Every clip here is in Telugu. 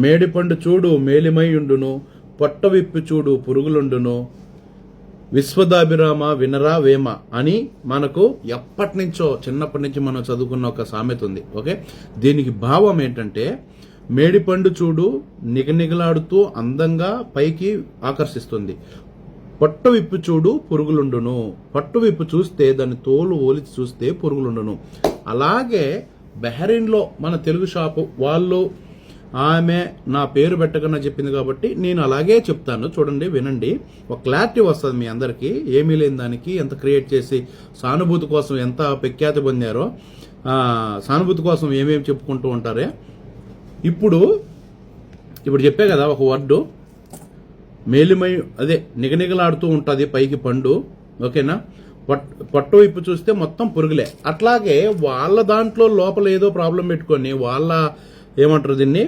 మేడిపండు చూడు మేలిమైయుండును, పొట్ట విప్పి చూడు పురుగులుండును, విశ్వదాభిరామ వినరా వేమ అని మనకు ఎప్పటి నుంచో చిన్నప్పటి నుంచి మనం చదువుకున్న ఒక సామెత ఉంది. ఓకే, దీనికి భావం ఏంటంటే మేడిపండు చూడు నిగనిగలాడుతూ అందంగా పైకి ఆకర్షిస్తుంది, పొట్టు విప్పు చూడు పురుగులుండును, పట్టు విప్పు చూస్తే దాని తోలు ఓలిచి చూస్తే పురుగులుండును. అలాగే బహ్రెయిన్లో మన తెలుగు షాపు వాళ్ళు ఆమె నా పేరు పెట్టకుండా చెప్పింది కాబట్టి నేను అలాగే చెప్తాను. చూడండి, వినండి, ఒక క్లారిటీ వస్తుంది మీ అందరికీ. ఏమీ లేని దానికి ఎంత క్రియేట్ చేసి సానుభూతి కోసం ఎంత ప్రఖ్యాతి పొందారో, సానుభూతి కోసం ఏమేమి చెప్పుకుంటూ ఉంటారే. ఇప్పుడు చెప్పే కదా ఒక వర్డు, మేలిమై అదే నిగనిగలాడుతూ ఉంటుంది పైకి పండు. ఓకేనా, పట్టు వైపు చూస్తే మొత్తం పురుగులే. అట్లాగే వాళ్ళ దాంట్లో లోపల ఏదో ప్రాబ్లం పెట్టుకొని వాళ్ళ ఏమంటారు దీన్ని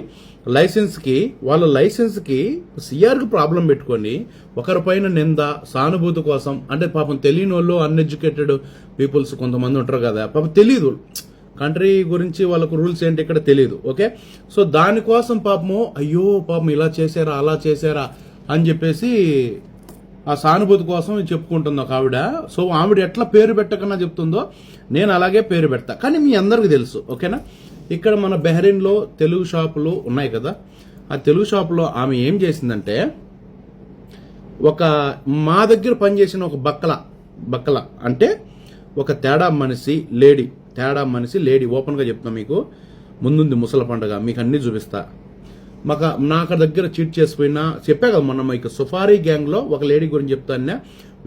వాళ్ళ లైసెన్స్కి సిఆర్కి ప్రాబ్లం పెట్టుకొని ఒకరిపైన నింద సానుభూతి కోసం, అంటే పాపం తెలియని వాళ్ళు అన్ఎడ్యుకేటెడ్ పీపుల్స్ కొంతమంది ఉంటారు కదా, పాపం తెలియదు కంట్రీ గురించి, వాళ్ళకు రూల్స్ ఏంటి ఇక్కడ తెలియదు. ఓకే, సో దానికోసం పాపము అయ్యో పాపం ఇలా చేశారా అలా చేశారా అని చెప్పేసి ఆ సానుభూతి కోసం చెప్పుకుంటుంది ఒక ఆవిడ. సో ఆవిడ ఎట్లా పేరు పెట్టకన్నా చెప్తుందో నేను అలాగే పేరు పెడతా. కానీ మీ అందరికి తెలుసు. ఓకేనా, ఇక్కడ మన బహ్రెయిన్లో తెలుగు షాపులు ఉన్నాయి కదా, ఆ తెలుగు షాపులో ఆమె ఏం చేసిందంటే మా దగ్గర పనిచేసిన ఒక బక్కల అంటే ఒక తేడా మనిషి లేడీ ఓపెన్గా చెప్తున్నా మీకు. ముందుంది ముసల పండుగ, మీకు అన్ని చూపిస్తా. నాకు దగ్గర చీట్ చేసిపోయినా చెప్పా కదా మొన్న మీకు సఫారీ గ్యాంగ్లో ఒక లేడీ గురించి చెప్తాను,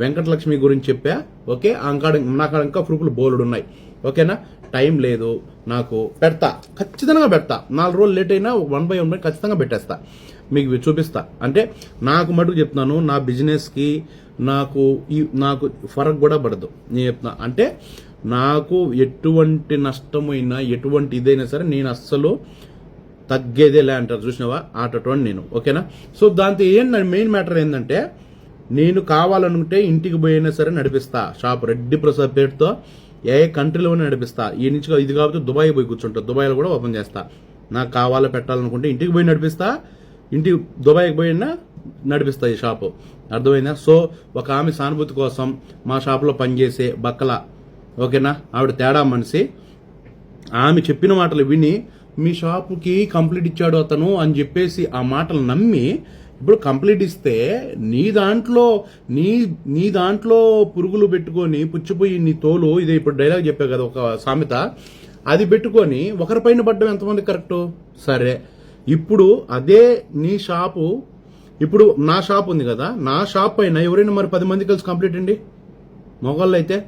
వెంకటలక్ష్మి గురించి చెప్పా. ఓకే, నాకు ఇంకా ప్రూఫ్లు బోలుడు ఉన్నాయి. ఓకేనా, టైం లేదు నాకు, ఖచ్చితంగా పెడతా. 4 రోజులు లేట్ అయినా 1 by 1 ఖచ్చితంగా పెట్టేస్తా, మీకు చూపిస్తా. అంటే నాకు మటుకు చెప్తున్నాను, నా బిజినెస్కి నాకు ఫరక్ కూడా పడదు నేను చెప్తున్నా. అంటే నాకు ఎటువంటి నష్టమైనా ఎటువంటి ఇదైనా సరే నేను అస్సలు తగ్గేదేలే అంటారు చూసినావా, అటువంటి నేను. ఓకేనా, సో దాంతో మెయిన్ మ్యాటర్ ఏంటంటే నేను కావాలనుకుంటే ఇంటికి పోయినా సరే నడిపిస్తా షాప్, రెడ్డి ప్రసాద్ పేరుతో ఏ కంట్రీలోనే నడిపిస్తా. ఈ నుంచి ఇది కాబట్టి దుబాయ్ పోయి కూర్చుంటా, దుబాయ్లో కూడా ఓపెన్ చేస్తా. నాకు కావాలో పెట్టాలనుకుంటే ఇంటికి పోయి నడిపిస్తా, దుబాయ్కి పోయినా నడిపిస్తా ఈ షాపు. అర్థమైందా? సో ఒక ఆమె సానుభూతి కోసం మా షాపులో పనిచేసే బక్కల, ఓకేనా, ఆవిడ తేడా మనిషి, ఆమె చెప్పిన మాటలు విని మీ షాపుకి కంప్లీట్ ఇచ్చాడు అతను అని చెప్పేసి ఆ మాటలు నమ్మి ఇప్పుడు కంప్లీట్ ఇస్తే నీ దాంట్లో పురుగులు పెట్టుకొని పుచ్చిపోయి నీ తోలు, ఇదే ఇప్పుడు డైలాగ్ చెప్పా కదా ఒక సామెత, అది పెట్టుకొని ఒకరిపైన పడ్డం ఎంతమంది కరెక్టు? సరే, ఇప్పుడు అదే నీ షాపు, ఇప్పుడు నా షాప్ ఉంది కదా, నా షాప్ పైన ఎవరైనా మరి 10 మంది కలిసి కంప్లీట్ అండి, మొగళ్ళు అయితే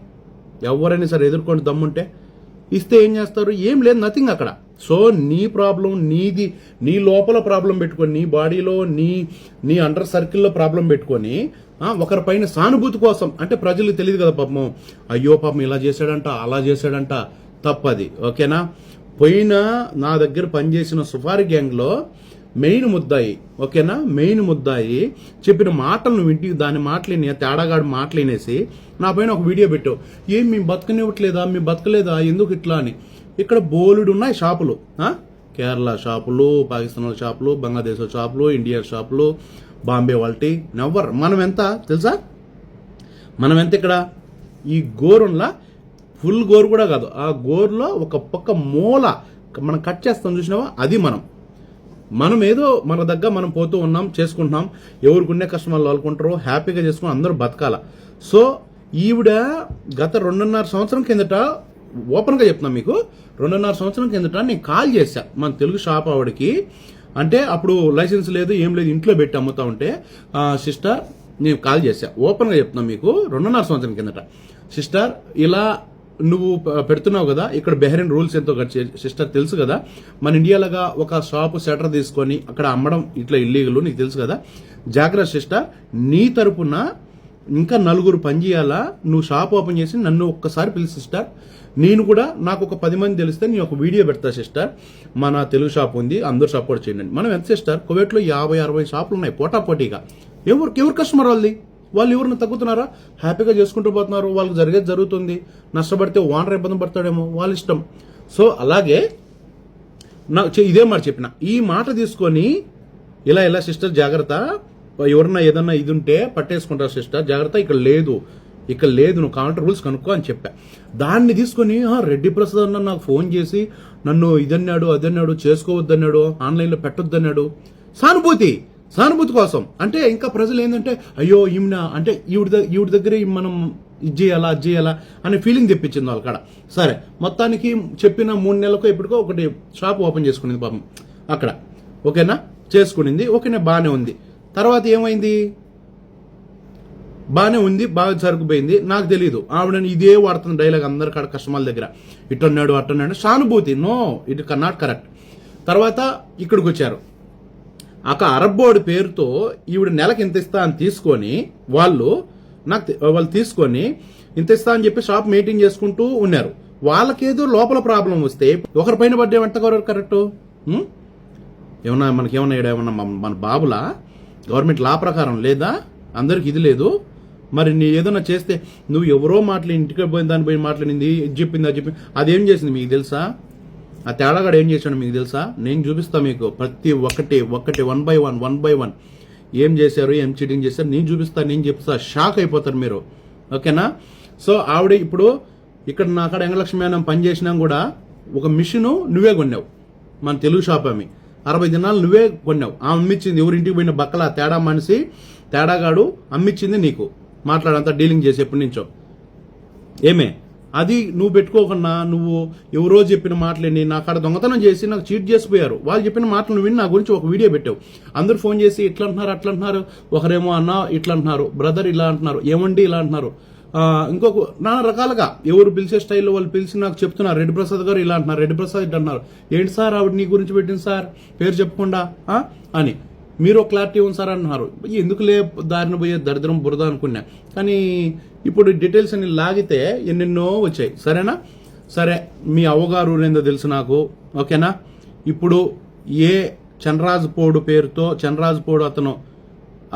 ఎవరైనా సరే ఎదుర్కొని దమ్ముంటే ఇస్తే ఏం చేస్తారు? ఏం లేదు, నథింగ్ అక్కడ. సో నీ ప్రాబ్లం నీది, నీ లోపల ప్రాబ్లం పెట్టుకొని, నీ బాడీలో నీ అండర్ సర్కిల్లో ప్రాబ్లం పెట్టుకొని ఒకరిపైన సానుభూతి కోసం, అంటే ప్రజలకు తెలియదు కదా పాపం, అయ్యో పాపం ఇలా చేశాడంట అలా చేశాడంట, తప్పది. ఓకేనా, పోయిన నా దగ్గర పనిచేసిన సఫారీ గ్యాంగ్లో మెయిన్ ముద్దాయి, ఓకేనా, మెయిన్ ముద్దాయి చెప్పిన మాటలను వింటి, దాని మాటలేని తేడాగాడు మాటలేనేసి నా పైన ఒక వీడియో పెట్టావు. ఏం మీ బతకనివ్వట్లేదా, మీ బతకలేదా, ఎందుకు ఇట్లా అని. ఇక్కడ బోలుడు ఉన్నాయి షాపులు, కేరళ షాపులు, పాకిస్తాన్ షాపులు, బంగ్లాదేశ్ షాపులు, ఇండియా షాపులు, బాంబే వాళ్ళటి. మనం ఎంత తెలుసా? మనం ఎంత ఇక్కడ ఈ గోరులా ఫుల్ గోరు కూడా కాదు, ఆ గోరులో ఒక పక్క మూల మనం కట్ చేస్తాం చూసినావా, అది మనం ఏదో మన దగ్గర మనం పోతూ ఉన్నాం, చేసుకుంటున్నాం, ఎవరికి కస్టమర్లు వాళ్ళకుంటారో హ్యాపీగా చేసుకుని అందరూ బతకాల. సో ఈవిడ గత 2.5 సంవత్సరం కిందట, ఓపెన్గా చెప్తున్నాం మీకు, 2.5 సంవత్సరం కిందట నేను కాల్ చేశా మన తెలుగు షాప్ ఆవిడకి. అంటే అప్పుడు లైసెన్స్ లేదు ఏం లేదు, ఇంట్లో పెట్టి అమ్ముతా ఉంటే, సిస్టర్ నేను కాల్ చేశా, ఓపెన్గా చెప్తున్నాం మీకు, 2.5 సంవత్సరం కిందట, సిస్టర్ ఇలా నువ్వు పెడుతున్నావు కదా, ఇక్కడ బహ్రెయిన్ రూల్స్ ఎంతో సిస్టర్ తెలుసు కదా, మన ఇండియాలోగా ఒక షాపు సెటర్ తీసుకొని అక్కడ అమ్మడం ఇట్లా ఇల్లీగల్, నీకు తెలుసు కదా, జాగ్రత్త సిస్టర్, నీ తరపున ఇంకా 4 పని చేయాలా, నువ్వు షాప్ ఓపెన్ చేసి నన్ను ఒక్కసారి పిలిచి సిస్టర్, నేను కూడా నాకు ఒక 10 మంది తెలిస్తే నేను ఒక వీడియో పెడతా సిస్టర్, మన తెలుగు షాప్ ఉంది, అందరూ సపోర్ట్ చేయండి. మనం ఎంత సిస్టర్, కువైట్లో 50-60 షాపులు ఉన్నాయి పోటాపోటీగా, ఎవరు కస్టమర్ వాళ్ళు ఎవరిని తగ్గుతున్నారా, హ్యాపీగా చేసుకుంటూ పోతున్నారు, వాళ్ళకి జరిగేది జరుగుతుంది. నష్టపడితే ఓనర్ ఇబ్బంది పడతాడేమో, వాళ్ళ ఇష్టం. సో అలాగే ఇదే మాట చెప్పిన. ఈ మాట తీసుకొని ఇలా సిస్టర్ జాగ్రత్త, ఎవరన్నా ఏదన్నా ఇది ఉంటే పట్టేసుకుంటారు సిస్టర్ జాగ్రత్త, ఇక్కడ లేదు నువ్వు కావాలంటే రూల్స్ కనుక్కో అని చెప్పా. దాన్ని తీసుకొని రెడ్డి ప్రసాద్ అన్న నాకు ఫోన్ చేసి నన్ను ఇదన్నాడు అదన్నాడు, చేసుకోవద్దన్నాడు, ఆన్లైన్లో పెట్టొద్దన్నాడు. సానుభూతి కోసం అంటే ఇంకా ప్రజలు ఏంటంటే అయ్యో ఈమెన అంటే ఈవిడ దగ్గర మనం ఇది చేయాలా అనే ఫీలింగ్ తెప్పించింది వాళ్ళ కాడ. సరే మొత్తానికి చెప్పిన 3 నెలలకో ఎప్పటికో ఒకటి షాప్ ఓపెన్ చేసుకునింది పాపం అక్కడ. ఓకేనా, చేసుకునింది. ఓకేనా, బాగానే ఉంది. తర్వాత ఏమైంది, బాగానే ఉంది, బాగా సరుకుపోయింది. నాకు తెలియదు ఆవిడ ఇదే వాడుతున్న డైలాగ్ అందరి కాడ కస్టమర్ల దగ్గర, ఇట్టున్నాడు అట్టున్నాడు. సానుభూతి నో, ఇట్ నాట్ కరెక్ట్. తర్వాత ఇక్కడికి వచ్చారు. అరబ్ బోర్డు పేరుతో ఈవిడ నెలకి ఇంత ఇస్తా అని తీసుకొని వాళ్ళు తీసుకొని ఇంత ఇస్తా అని చెప్పి షాప్ మెయింటైన్ చేసుకుంటూ ఉన్నారు. వాళ్ళకేదో లోపల ప్రాబ్లం వస్తే ఒకరిపైన పడ్డే వెంట కరెక్ట్. ఏమన్నా మన బాబులా గవర్నమెంట్ లా ప్రకారం లేదా, అందరికి ఇది లేదు. మరి నీ ఏదైనా చేస్తే నువ్వు ఎవరో ఇంటికి పోయిన దాని పోయి మాట్లాడింది, ఇది చెప్పింది అది చెప్పింది, అదేం చేసింది మీకు తెలుసా? ఆ తేడాగాడు ఏం చేశాడు మీకు తెలుసా? నేను చూపిస్తా మీకు ప్రతి ఒక్కటి 1 by 1 ఏం చేశారు, ఏం చీటింగ్ చేశారు నేను చెప్తా. షాక్ అయిపోతారు మీరు. ఓకేనా. సో ఆవిడ ఇప్పుడు ఇక్కడ నా కాడ ఎంగలక్ష్మి మేడం పని చేసినా కూడా ఒక మిషన్ నువ్వే కొన్నావు, మన తెలుగు షాప్ ఆమె 60 దినాలు నువ్వే కొన్నావు. ఆమె అమ్మిచ్చింది ఎవరింటికి పోయిన బక్కల తేడా మనిషి తేడాగాడు అమ్మిచ్చింది నీకు. మాట్లాడంతా డీలింగ్ చేసి ఎప్పటి నుంచో ఏమే అది నువ్వు పెట్టుకోకుండా నువ్వు ఎవరో చెప్పిన మాటలేని నా కాడ దొంగతనం చేసి నాకు చీట్ చేసిపోయారు. వాళ్ళు చెప్పిన మాటలు విని నా గురించి ఒక వీడియో పెట్టావు. అందరూ ఫోన్ చేసి ఇట్లా అంటున్నారు అట్లా అంటున్నారు, ఒకరేమో అన్న ఇట్లా అంటున్నారు, బ్రదర్ ఇలా అంటున్నారు, ఏమండి ఇలా అంటున్నారు, ఇంకొక నానా రకాలుగా ఎవరు పిలిచే స్టైల్లో వాళ్ళు పిలిచి నాకు చెప్తున్నారు. రెడ్డి ప్రసాద్ గారు ఇలా అంటున్నారు, రెడ్డి ప్రసాద్ ఇట్లా అంటున్నారు. ఏంటి సార్ ఆవిడ నీ గురించి పెట్టింది సార్ పేరు చెప్పకుండా అని మీరు ఒక క్లారిటీ ఉంది సార్ అంటున్నారు. ఎందుకులే దారిన పోయే దరిద్రం బురద అనుకున్నా. కానీ ఇప్పుడు డీటెయిల్స్ అన్ని లాగితే ఎన్నెన్నో వచ్చాయి. సరేనా? సరే, మీ అవ్వగారు ఊరేందో తెలుసు నాకు. ఓకేనా. ఇప్పుడు ఏ చంద్రరాజుపోడు పేరుతో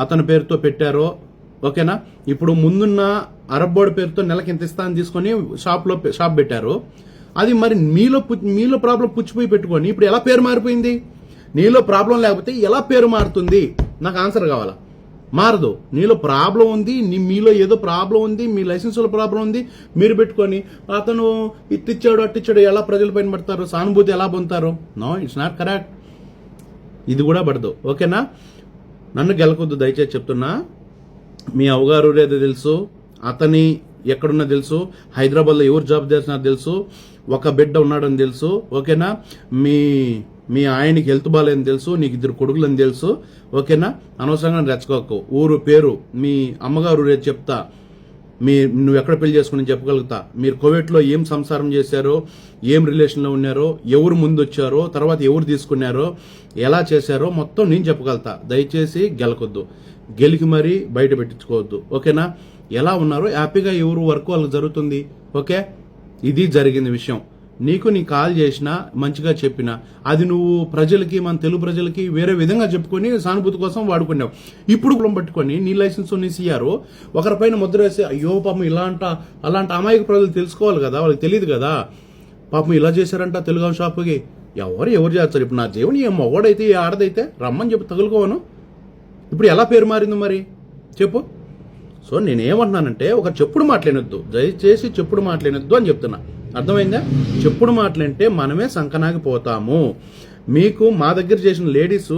అతని పేరుతో పెట్టారో, ఓకేనా. ఇప్పుడు ముందున్న అరబ్ బోర్డు పేరుతో నెలకి ఇంత ఇస్తా అని తీసుకొని షాప్ పెట్టారు. అది మరి మీలో ప్రాబ్లం పుచ్చిపోయి పెట్టుకొని ఇప్పుడు ఎలా పేరు మారిపోయింది? నీలో ప్రాబ్లం లేకపోతే ఎలా పేరు మారుతుంది? నాకు ఆన్సర్ కావాలా? మారదు. నీలో ప్రాబ్లం ఉంది, మీలో ఏదో ప్రాబ్లం ఉంది, మీ లైసెన్స్లో ప్రాబ్లం ఉంది, మీరు పెట్టుకొని అతను ఇట్టిచ్చాడు అట్టిచ్చాడు ఎలా ప్రజల పైన పడతారు, సానుభూతి ఎలా పొందుతారు? No, it's not correct. ఇది కూడా పడదు. ఓకేనా. నన్ను గెలకొద్దు దయచేసి చెప్తున్నా. మీ అవ్వగారు ఏదో తెలుసు, అతని ఎక్కడున్నా తెలుసు, హైదరాబాద్లో ఎవరు జాబ్ చేస్తున్నారు తెలుసు, ఒక బిడ్డ ఉన్నాడని తెలుసు. ఓకేనా. మీ ఆయనకి హెల్త్ బాగాలేదని తెలుసు, నీకు 2 కొడుకులని తెలుసు. ఓకేనా. అనవసరంగా రెచ్చకోకు. ఊరు పేరు మీ అమ్మగారు రేపు చెప్తా, నువ్వు ఎక్కడ పెళ్లి చేసుకుని చెప్పగలుగుతా. మీరు కోవిడ్లో ఏం సంసారం చేశారో, ఏం రిలేషన్లో ఉన్నారో, ఎవరు ముందు వచ్చారో, తర్వాత ఎవరు తీసుకున్నారో, ఎలా చేశారో మొత్తం నేను చెప్పగలుగుతా. దయచేసి గెలకొద్దు, గెలికి మరీ బయట పెట్టించుకోవద్దు. ఓకేనా. ఎలా ఉన్నారో హ్యాపీగా ఎవరు వర్క్ వాళ్ళకి జరుగుతుంది. ఓకే, ఇది జరిగింది విషయం. నీకు కాల్ చేసినా మంచిగా చెప్పినా అది నువ్వు ప్రజలకి, మన తెలుగు ప్రజలకి వేరే విధంగా చెప్పుకొని సానుభూతి కోసం వాడుకున్నావు. ఇప్పుడు పట్టుకొని నీ లైసెన్స్ నీ సిఆర్ ఒకరిపైన ముద్ర వేసి అయ్యో పాపం అలాంటి అమాయక ప్రజలు తెలుసుకోవాలి కదా, వాళ్ళకి తెలియదు కదా. పాపం ఇలా చేశారంట తెలుగు షాపుకి. ఎవరు చేస్తారు? ఇప్పుడు నా దేవుని ఏ మొగడైతే ఏ ఆడదైతే రమ్మని చెప్పి తగులుకోవను. ఇప్పుడు ఎలా పేరు మారింది మరి చెప్పు. సో నేనేమంటున్నానంటే ఒక చెప్పుడు మాట్లాడొద్దు, దయచేసి చెప్పుడు మాట్లాడొద్దు అని చెప్తున్నా. అర్థమైందా? చెప్పుడు మాటలంటే మనమే సంకనాగిపోతాము. మీకు మా దగ్గర చేసిన లేడీస్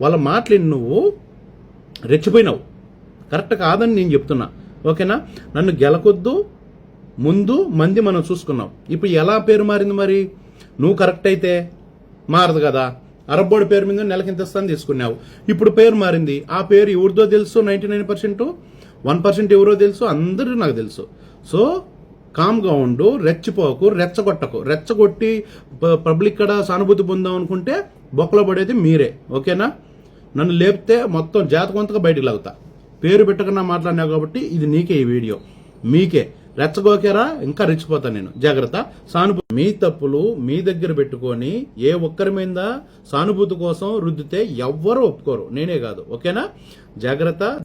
వాళ్ళ మాటలు నువ్వు రెచ్చిపోయినావు. కరెక్ట్ కాదని నేను చెప్తున్నా. ఓకేనా. నన్ను గెలకొద్దు. ముందు మంది మనం చూసుకున్నాం. ఇప్పుడు ఎలా పేరు మారింది మరి? నువ్వు కరెక్ట్ అయితే మారదు కదా. అరబ్ బోర్డు పేరు మీద నెలకి ఇంత ఇస్తాను తీసుకున్నావు. ఇప్పుడు పేరు మారింది. ఆ పేరు ఎవరిదో తెలుసు 99%, 1% ఎవరో తెలుసు, అందరూ నాకు తెలుసు. సో కామ్గా ఉండు, రెచ్చిపోకు, రెచ్చగొట్టి పబ్లిక్ కూడా సానుభూతి పొందాం అనుకుంటే బొక్కలో పడేది మీరే. ఓకేనా. నన్ను లేపితే మొత్తం జాతకంతగా బయటకు లాగుతా. పేరు పెట్టకుండా మాట్లాడినావు కాబట్టి ఇది నీకే ఈ వీడియో, మీకే. రెచ్చగోకేరా ఇంకా రెచ్చిపోతాను నేను. జాగ్రత్త. సానుభూతి మీ తప్పులు మీ దగ్గర పెట్టుకొని ఏ ఒక్కరి మీద సానుభూతి కోసం రుద్దితే ఎవ్వరూ ఒప్పుకోరు, నేనే కాదు. ఓకేనా. జాగ్రత్త.